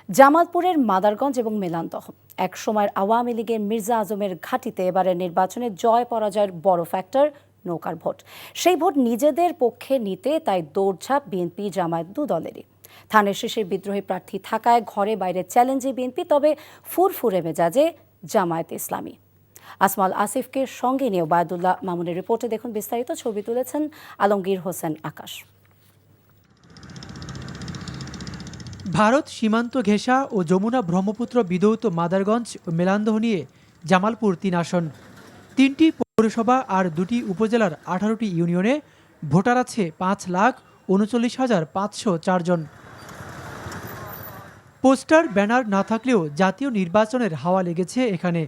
জামালপুরের মাদারগঞ্জ এবং মেলান্দহ একসময়ের আওয়ামী লীগের মির্জা আজমের ঘাঁটিতে এবারের নির্বাচনে জয় পরাজয়ের বড় ফ্যাক্টর নৌকার ভোট। সেই ভোট নিজেদের পক্ষে নিতে তাই দৌড়ঝাঁপ বিএনপি জামায়াত দু দলেরই। ধানের শীষের বিদ্রোহী প্রার্থী থাকায় ঘরে বাইরে চ্যালেঞ্জে বিএনপি, তবে ফুরফুরে মেজাজে জামায়াত ইসলামী। আসমাল আসিফকে সঙ্গে নিয়ে ওবায়দুল্লাহ মামুনের রিপোর্টে দেখুন বিস্তারিত। ছবি তুলেছেন আলমগীর হোসেন আকাশ। ভারত সীমান্ত ঘেঁষা ও যমুনা ব্রহ্মপুত্র বিধৌত মাদারগঞ্জ ও মেলান্দহ নিয়ে জামালপুর ৩ আসন, ৩টি পৌরসভা আর ২টি উপজেলার ১৮টি ইউনিয়নে ভোটার আছে ৫,৩৯,৫০৪ জন। পোস্টার ব্যানার না থাকলেও জাতীয় নির্বাচনের হাওয়া লেগেছে এখানে।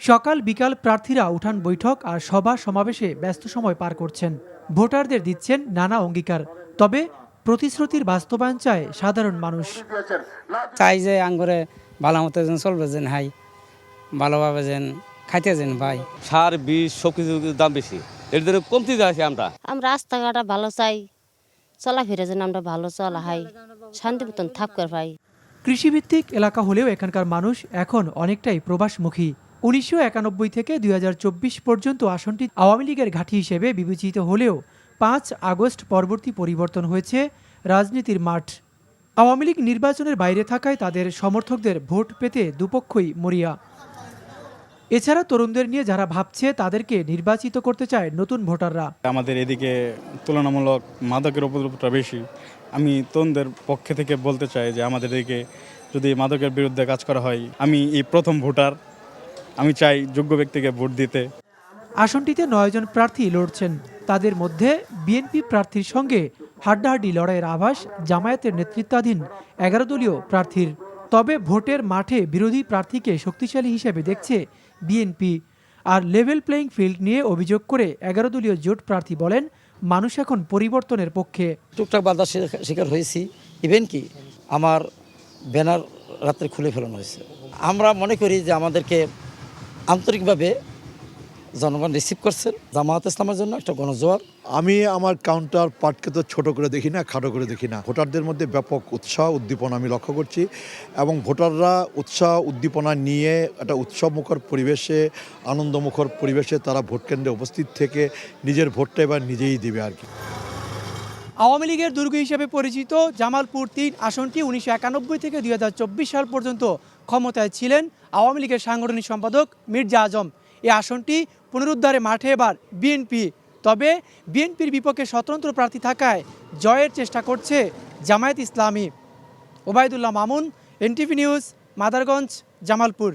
সকাল বিকাল প্রার্থীরা উঠান বৈঠক আর সভা সমাবেশে ব্যস্ত সময় পার করছেন। ভোটারদের দিচ্ছেন নানা অঙ্গীকার, তবে প্রতিশ্রুতির বাস্তবায়ন চায় সাধারণ মানুষ। চাই যে আঙ্গুরে ভালো মতো যেন চলবে, যেন হাই ভালোভাবে যেন খাইতে যেন ভাই। সার বীজ সবকিছুর দাম বেশি, এর জন্য কমতে যাচ্ছে। আমরা রাস্তাঘাট ভালো চাই, চলাফেরা যেন আমরা ভালো চলা হাই, শান্তি মতন থাকতে পাই। কৃষিভিত্তিক এলাকা হলেও এখানকার মানুষ এখন অনেকটাই প্রবাসমুখী। ১৯৯১ থেকে ২০২৪ পর্যন্ত আসনটি আওয়ামী লীগের ঘাঁটি হিসেবে বিবেচিত হলেও ৫ আগস্ট পরবর্তী পরিবর্তন হয়েছে রাজনীতির মাঠ। আওয়ামী লীগ নির্বাচনের বাইরে থাকায় তাদের সমর্থকদের ভোট পেতে দুপক্ষই মরিয়া। এছাড়া তরুণদের নিয়ে যারা ভাবছে তাদেরকে নির্বাচিত করতে চায় নতুন ভোটাররা। আমাদের এদিকে তুলনামূলক মাদকের উপদ্রবটা বেশি। আমি তরুণদের পক্ষে থেকে বলতে চাই যে আমাদের এদিকে যদি মাদকের বিরুদ্ধে কাজ করা হয়, আমি এই প্রথম ভোটার, আমি চাই যোগ্য ব্যক্তিকে ভোট দিতে। আসনটিতে ৯ জন প্রার্থী লড়ছেন। তাদের মধ্যে বিএনপি প্রার্থীর সঙ্গে হাড্ডাহাড্ডি লড়াইয়ের আভাস জামায়াতের নেতৃত্বাধীন ১১ দলীয় প্রার্থীর। তবে ভোটের মাঠে বিরোধী প্রার্থীকে শক্তিশালী হিসেবে দেখছে বিএনপি। আর লেভেল প্লেয়িং ফিল্ড নিয়ে অভিযোগ করে ১১ দলীয় জোট প্রার্থী বলেন, মানুষ এখন পরিবর্তনের পক্ষে। টুকটাক বাধা শিকার হয়েছি, ইভেন কি আমার ব্যানার রাত্রে খুলে ফেলানো হয়েছে। আমরা মনে করি যে আমাদেরকে আন্তরিকভাবে জনগণ রিসিভ করছেন। জামায়াত ইসলামের জন্য একটা গণজোয়ার। আমি আমার কাউন্টার পার্টকে তো ছোট করে দেখি না, খাটো করে দেখি না। ভোটারদের মধ্যে ব্যাপক উৎসাহ উদ্দীপনা আমি লক্ষ্য করছি, এবং ভোটাররা উৎসাহ উদ্দীপনা নিয়ে একটা উৎসবমুখর পরিবেশে, আনন্দমুখর পরিবেশে তারা ভোট কেন্দ্রে উপস্থিত থেকে নিজের ভোটটা এবার নিজেই দেবে আর কি। আওয়ামী লীগের দুর্গ হিসেবে পরিচিত জামালপুর ৩ আসনটি ১৯৯১ থেকে ২০২৪ সাল পর্যন্ত ক্ষমতায় ছিলেন আওয়ামী লীগের সাংগঠনিক সম্পাদক মির্জা আজম। এই আসনটি পুনরুদ্ধারে মাঠে এবার বিএনপি। তবে বিএনপির বিপক্ষে স্বতন্ত্র প্রার্থী থাকায় জয়ের চেষ্টা করছে জামায়াত ইসলামী। Obaidullah Mamun, NTV news, Madarganj, Jamalpur.